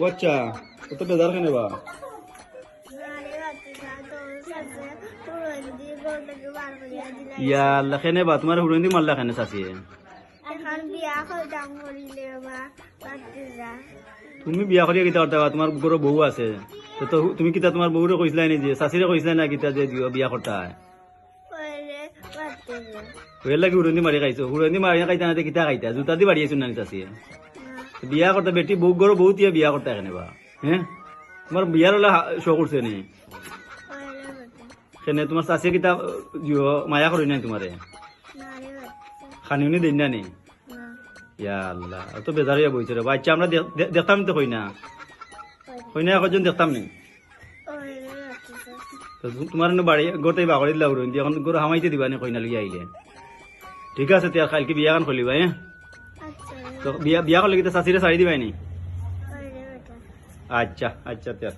আচ্ছা তো বেজার কেন বা ইয়া আল্লাহ কেনে বা তোমার হুড়ন্দি মারলা কেনে চাচিয়ে তুমি বিয়া করিয়া কিতা করতে তোমার বড় বউ আছে তো তুমি কিতা তোমার বউরে কইসলাই নি যে চাচিরে কইসলাই না কিতা যে বিয়া করতে হইয়ার লাগি হুড়ন্দি মারি খাইছো হুড়ন্দি মারি খাইতা না কিতা খাইতা জুতা দি বাড়িয়েছো না চাচিয়ে বিয়া করতে বেটি বউ গরো বউ তিয়া বিয়া করতে কেনে বা হ্যাঁ তোমার বিয়ার হলে শো করছে নি কেনে তোমার চাচিয়ে কিতা মায়া করি নাই তোমারে খানিউনি দিন না নি ইয়া আল্লাহ তো বেজার হইয়া বইছে রে বাচ্চা আমরা দেখতাম তো কই না একজন দেখতাম নি তোমার বাড়ি গোটাই বাগড়ি দিলা উড়ন দিয়ে এখন গরু হামাইতে দিবা নি কইনা লইয়া আইলে ঠিক আছে তিয়া কালকে বিয়া গান খুলিবা হ্যাঁ তো বিয়া করলে কি চাচিরে শাড়ি দিবাই নি আচ্ছা আচ্ছা তিয়া